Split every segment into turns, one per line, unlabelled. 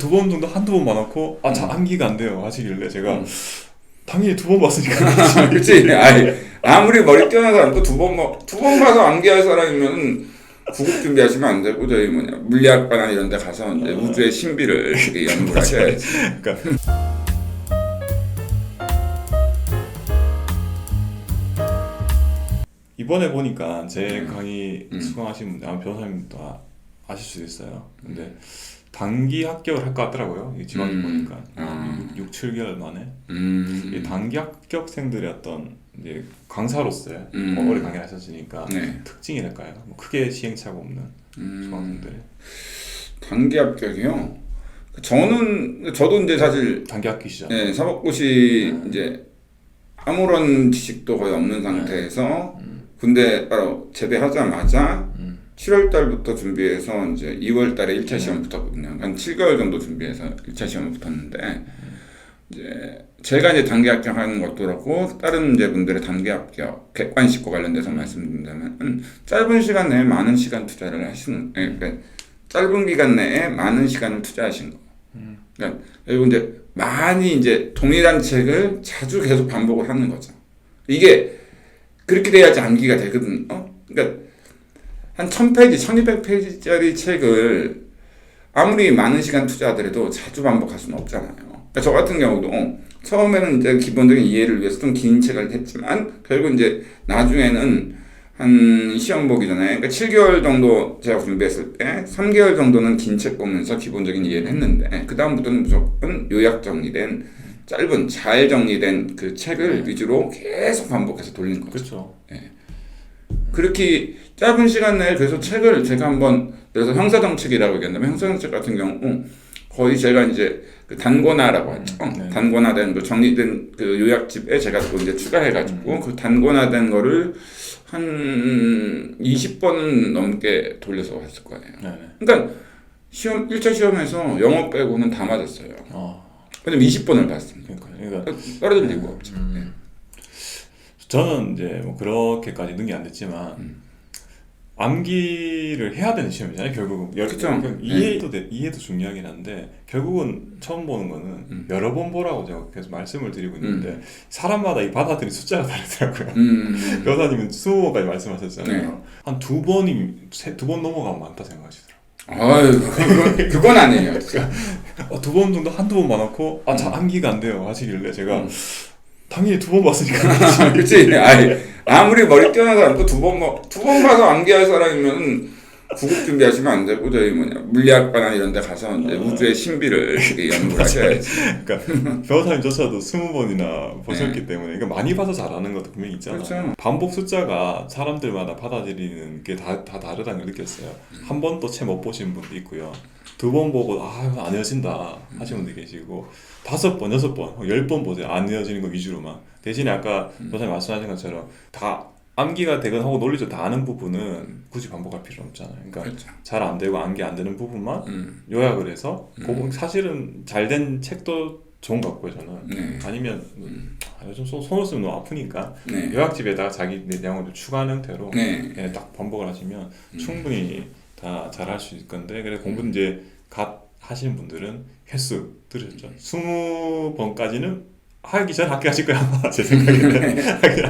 두 번 정도 한두 번 봐놓고 암기가 안 돼요 하시길래 제가 당연히 두 번 봤으니까.
그치? 아무리 머리 뛰어난 사람도 두 번 봐서 암기할 사람이면 구급 준비하시면 안 되고 저희 물리학과나 이런 데 가서 이제 우주의 신비를 연구를 하셔야지.
그러니까 이번에 보니까 제 강의 수강하신 분들 아마 변호사님도 아실 수도 있어요. 근데 단기 합격을 할 것 같더라고요. 이 지방에 보니까 6, 7개월 만에 이 단기 합격생들의 어떤 이제 강사로서의 오래 강의를 하셨으니까 특징이랄까요? 뭐 크게 시행착오 없는 수강생들의
단기 합격이요? 저도 이제 사실
단기 합격이시죠.
네, 사법고시 이제 아무런 지식도 거의 없는 상태에서 군대 바로 제대하자마자 7월 달부터 준비해서 이제 2월 달에 1차 시험 붙었거든요. 한 7개월 정도 준비해서 1차 시험을 붙었는데 이제 제가 이제 단기 합격하는 것도 그렇고 다른 이제 분들의 단기 합격 객관식과 관련돼서 말씀드린다면 짧은 시간 내에 많은 시간 투자를 하시는 그러니까 짧은 기간 내에 많은 시간을 투자하신 거. 그러니까 그리고 이제 많이 이제 동일한 책을 자주 계속 반복을 하는 거죠. 이게 그렇게 돼야지 암기가 되거든요. 그러니까 한 1000페이지, 1200페이지짜리 책을 아무리 많은 시간 투자하더라도 자주 반복할 수는 없잖아요. 그러니까 저 같은 경우도 처음에는 이제 기본적인 이해를 위해서 좀 긴 책을 했지만 결국 이제 나중에는 한 시험 보기 전에 그러니까 7개월 정도 제가 준비했을 때 3개월 정도는 긴 책 보면서 기본적인 이해를 했는데 그 다음부터는 무조건 요약 정리된 짧은 잘 정리된 그 책을 위주로 계속 반복해서 돌리는 거죠.
그렇죠.
네. 그렇게 짧은 시간 내에 그래서 책을 제가 한번 그래서 형사정책이라고 얘기한다면 형사정책 같은 경우 거의 제가 이제 그 단권화라고 하죠. 단권화된 그 정리된 그 요약집에 제가 또 이제 추가해가지고 그 단권화된 거를 한 20번 넘게 돌려서 했을 거예요. 그러니까 1차 시험에서 영어 빼고는 다 맞았어요. 왜냐면 20번을 봤습니다. 그러니까 떨어질 리가 없죠.
저는 이제 뭐 그렇게까지 능이 안 됐지만 암기를 해야 되는 시험이잖아요. 결국은 이해도 중요하긴 한데 결국은 처음 보는 거는 여러 번 보라고 제가 계속 말씀을 드리고 있는데 사람마다 이 받아들인 숫자가 다르더라고요. 변호사님은 20번까지 말씀하셨잖아요. 한 두 번 넘어가면 많다 생각하시더라고요.
그건 아니에요.
두 번 정도 한두 번 봐놓고 암기가 안 돼요 하시길래 제가 당연히 두 번 봤으니까.
그치? 아무리 머리 뛰어난 사람도 두 번 봐서 암기할 사람이면 구급 준비하시면 안 되고 저희 물리학과나 이런 데 가서 이제 우주의 신비를 연구를 하셔야지.
그러니까 변호사님 조차도 20번이나 보셨기 때문에 그러니까 많이 봐서 잘하는 것도 분명히 있잖아요.
그렇죠.
반복 숫자가 사람들마다 받아들이는 게 다 다르다는 걸 느꼈어요. 한 번도 채 못 보신 분도 있고요. 두 번 보고 안 헤어진다 하시는 분도 계시고 5번, 6번, 10번 보세요. 안 헤어지는 거 위주로만. 대신에 아까 변호사님 말씀하신 것처럼 다 암기가 되건 하고 논리적으로 다 아는 부분은 굳이 반복할 필요 없잖아요. 그러니까
그렇죠.
잘 안 되고 암기 안 되는 부분만 요약을 해서 사실은 잘 된 책도 좋은 것 같고요. 저는 아니면 요즘 손을 쓰면 너무 아프니까 요약집에다가 자기 내용을 좀 추가하는 형태로 딱 반복을 하시면 충분히 다 잘할 수 있을 건데 그래서 공부 이제 하시는 분들은 횟수 들으셨죠? 20번까지는 하기 전 합격하실 거야 아마 제 생각에는.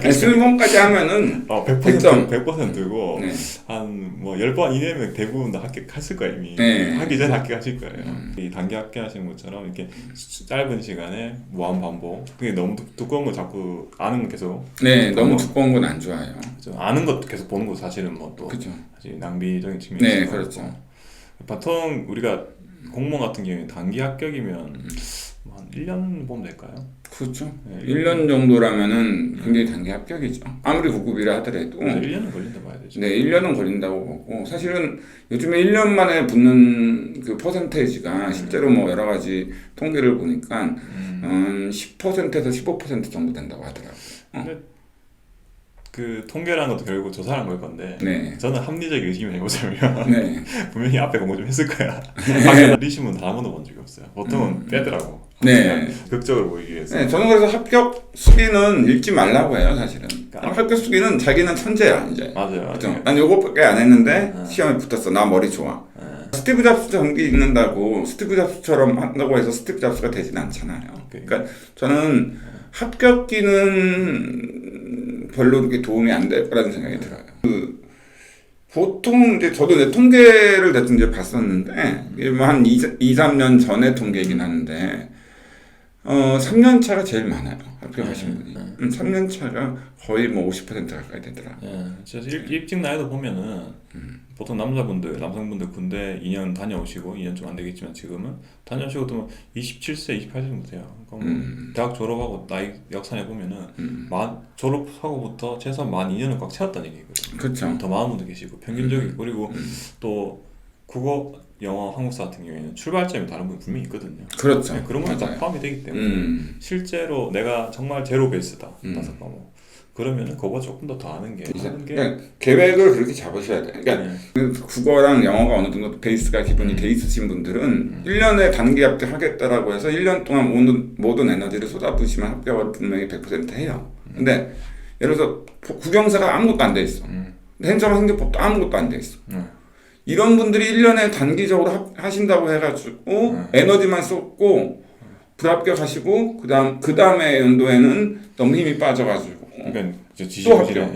20번까지 하면은
100%고 한 뭐 10번 이내면 대부분 다 합격했을 거예요 이미. 하기 전 합격하실 거예요. 이 단기 합격하시는 것처럼 이렇게 짧은 시간에 무한 반복. 그게 너무 두꺼운 거 자꾸 아는 거 계속.
너무 두꺼운 건 안 좋아요.
그렇죠. 아는 것도 계속 보는 거 사실은 뭐 또 사실 낭비적인 측면이 있어요.
그렇죠.
보통 우리가 공무원 같은 경우에 단기 합격이면 한 1년 보면 될까요?
그렇죠. 1년 정도라면은 굉장히 단기 합격이죠. 아무리 구급이라 하더라도
1년은 걸린다 봐야 되죠.
1년은 걸린다고 보고 사실은 요즘에 1년 만에 붙는 그 퍼센테이지가 실제로 뭐 여러 가지 통계를 보니까 10%에서 15% 정도 된다고 하더라고요.
그 통계라는 것도 결국 조사한 걸 건데 저는 합리적 의심을 해보자면 분명히 앞에 공부 좀 했을 거야. 리시면 다 한 번도 본 적이 없어요. 보통은 빼더라고. 극적으로 보이기 위해서.
저는 그래서 합격 수기는 읽지 말라고 해요 사실은. 합격 수기는 자기는 천재야 이제.
맞아요.
그렇죠? 난 요거밖에 안 했는데 시험에 붙었어. 나 머리 좋아. 스티브 잡스 전기 읽는다고 스티브 잡스처럼 한다고 해서 스티브 잡스가 되진 않잖아요. 그러니까 저는 합격기는 별로 그렇게 도움이 안 될 거라는 생각이 들어요. 보통 이제 저도 이제 통계를 대충 이제 봤었는데 이게 뭐 한 2-3년 전에 통계이긴 하는데 3년 차가 제일 많아요. 합격하신 분이. 3년 차가 거의 뭐 50% 가까이 되더라고요.
그래서 일찍 나이도 보면은 보통 남성분들 군대 2년 다녀오시고 2년 좀 안 되겠지만 지금은 다녀오시고 또 27세, 28세 정도 돼요. 그러니까 뭐 대학 졸업하고 나이 역산해 보면은 졸업하고부터 최소한 만 2년을 꽉 채웠다는 얘기거든요.
그렇죠.
더 많은 분도 계시고 평균적인 그리고 또 국어, 영어, 한국사 같은 경우에는 출발점이 다른 분이 분명히 있거든요.
그렇죠.
네, 그런 것도 다 포함이 되기 때문에 실제로 내가 정말 제로 베이스다 5과목 그러면은 그거보다 조금 더 하는 게
그러니까 계획을 그렇게 잡으셔야 돼요. 그러니까 국어랑 영어가 어느 정도 베이스가 기본이 돼 있으신 분들은 1년에 단기 합격하겠다라고 해서 1년 동안 모든 에너지를 쏟아부으시면 합격을 분명히 100% 해요. 근데 예를 들어서 국영사가 아무것도 안 돼 있어. 행정과 행정법도 아무것도 안 돼 있어. 이런 분들이 1년에 단기적으로 하신다고 해가지고 에너지만 쏟고 불합격하시고 그 다음에 연도에는 너무 힘이 빠져가지고
그러니까
또 합격.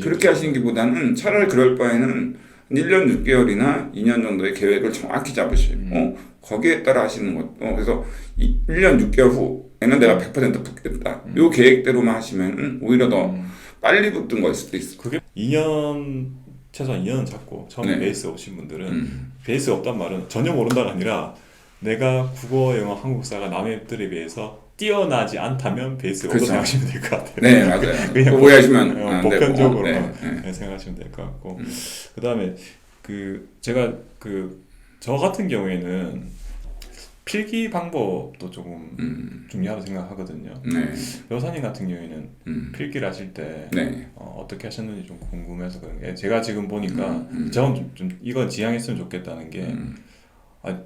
그렇게 하시는 게보다는 차라리 그럴 바에는 1년 6개월이나 2년 정도의 계획을 정확히 잡으시고 거기에 따라 하시는 것도 그래서 1년 6개월 후에는 내가 100% 붙겠다. 요 계획대로만 하시면 오히려 더 빨리 붙은 거일 수도 있어.
그게 2년 최소한 2년은 잡고 처음에 베이스 오신 분들은 베이스 없단 말은 전혀 모른다가 아니라 내가 국어, 영어, 한국사가 남들에 비해서 뛰어나지 않다면 베이스가 없다고 생각하시면 될 것 같아요.
네, 맞아요. 그냥 오해하시면
보편적으로 생각하시면 될 것 같고 그 다음에 제가 저 같은 경우에는 필기 방법도 조금 중요하다고 생각하거든요. 여사님 같은 경우에는 필기를 하실 때 어떻게 하셨는지 좀 궁금해서 그런 게 제가 지금 보니까 저는 좀 이건 지향했으면 좋겠다는 게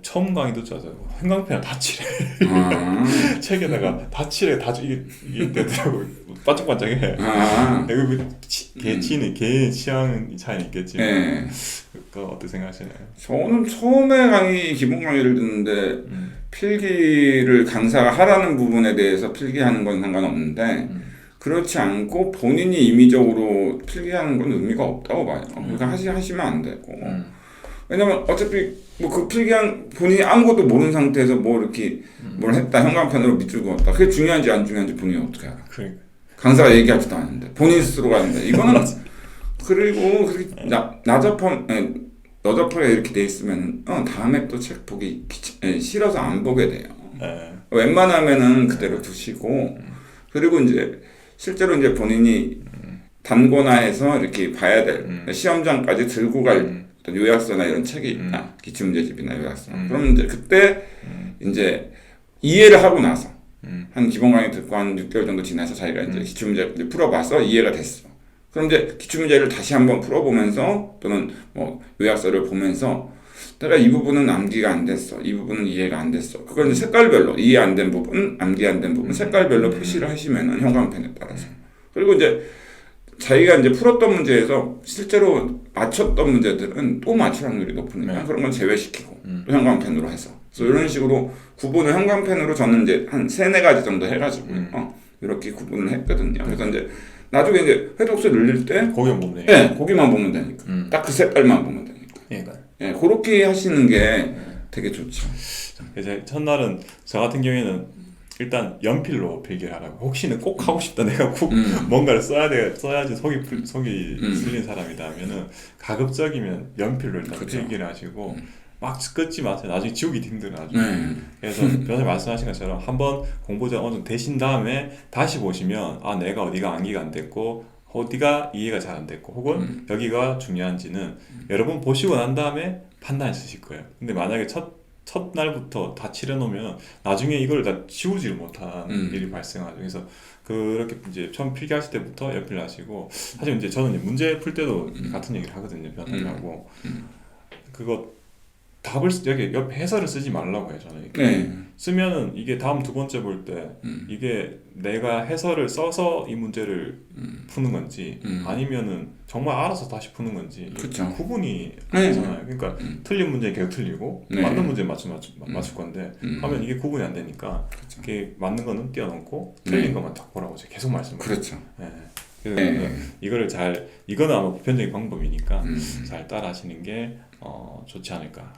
처음 강의 듣지 않아요. 형광펜을 다 칠해. 책에다가 다 칠해. 이게 되더라고요. 반짝반짝해. 개인 취향 차이는 있겠지만 그거 어떻게 생각하시나요?
저는 처음에 기본 강의를 듣는데 필기를 강사가 하라는 부분에 대해서 필기하는 건 상관없는데 그렇지 않고 본인이 임의적으로 필기하는 건 의미가 없다고 봐요. 그러니까 하시면 안 되고 왜냐면 어차피 뭐 그 필기한 본인이 아무것도 모르는 상태에서 뭐 이렇게 뭘 했다 형광펜으로 밑줄 그었다 그게 중요한지 안 중요한지 본인이 어떻게 알아?
그러니까.
강사가 얘기하지도 않는데 본인 스스로가 하는데 이거는 그리고 그렇게 너접하게 이렇게 돼 있으면 다음에 또 책 보기 싫어서 안 보게 돼요. 웬만하면은 그대로 두시고 그리고 이제 실제로 이제 본인이 단거나 해서 이렇게 봐야 될 시험장까지 들고 갈 요약서나 이런 책이 있다. 기출문제집이나 요약서. 그럼 이제 그때 이제 이해를 하고 나서 한 기본 강의 듣고 한 6개월 정도 지나서 자기가 이제 기출문제 풀어봐서 이해가 됐어. 그럼 이제 기출문제를 다시 한번 풀어보면서 또는 뭐 요약서를 보면서 내가 이 부분은 암기가 안 됐어. 이 부분은 이해가 안 됐어. 그걸 이제 색깔별로 이해 안 된 부분, 암기 안 된 부분 색깔별로 표시를 하시면은 형광펜에 따라서. 그리고 이제 자기가 이제 풀었던 문제에서 실제로 맞췄던 문제들은 또 맞출 확률이 높으니까 그런 건 제외시키고 또 형광펜으로 해서 그래서 이런 식으로 구분을 형광펜으로 저는 이제 한 3-4가지 정도 해가지고 이렇게 구분을 했거든요. 그래서 이제 나중에 이제 회독수 늘릴 때
거기만 보면
거기만 보면 되니까 딱 그 색깔만 보면 되니까 그렇게 하시는 게 되게 좋죠.
이제 첫날은 저 같은 경우에는 일단 연필로 필기를 하라고. 혹시는 꼭 하고 싶다. 내가 꼭 뭔가를 써야지 속이 쓸린 사람이다 하면은 가급적이면 연필로 일단 필기를 하시고 막 끊지 마세요. 나중에 지우기 힘들어가지고. 그래서 변호사님 말씀하신 것처럼 한번 공부자 어느 정도 되신 다음에 다시 보시면 내가 어디가 암기가 안 됐고 어디가 이해가 잘 안 됐고 혹은 여기가 중요한지는 여러분 보시고 난 다음에 판단해 주실 거예요. 근데 만약에 첫날부터 다 칠해놓으면 나중에 이걸 다 지우지를 못한 일이 발생하죠. 그래서 그렇게 이제 처음 필기하실 때부터 연필 하시고 사실 이제 저는 이제 문제 풀 때도 같은 얘기를 하거든요. 변호사님하고 그거 답을 여기 옆에 해설을 쓰지 말라고 해요 저는.
네.
쓰면은 이게 다음 두 번째 볼 때 이게 내가 해설을 써서 이 문제를 푸는 건지 아니면은 정말 알아서 다시 푸는 건지
그쵸.
구분이
네.
안 되잖아요. 그러니까 틀린 문제 계속 틀리고
네.
맞는 문제 맞출 건데 하면 이게 구분이 안 되니까
그쵸.
이게 맞는 거는 띄워놓고 틀린 것만 딱 보라고 제가 계속 말씀드려요.
그렇죠.
네. 그래서 이거를 이거는 아마 보편적인 방법이니까
음.
잘 따라 하시는 게 좋지 않을까.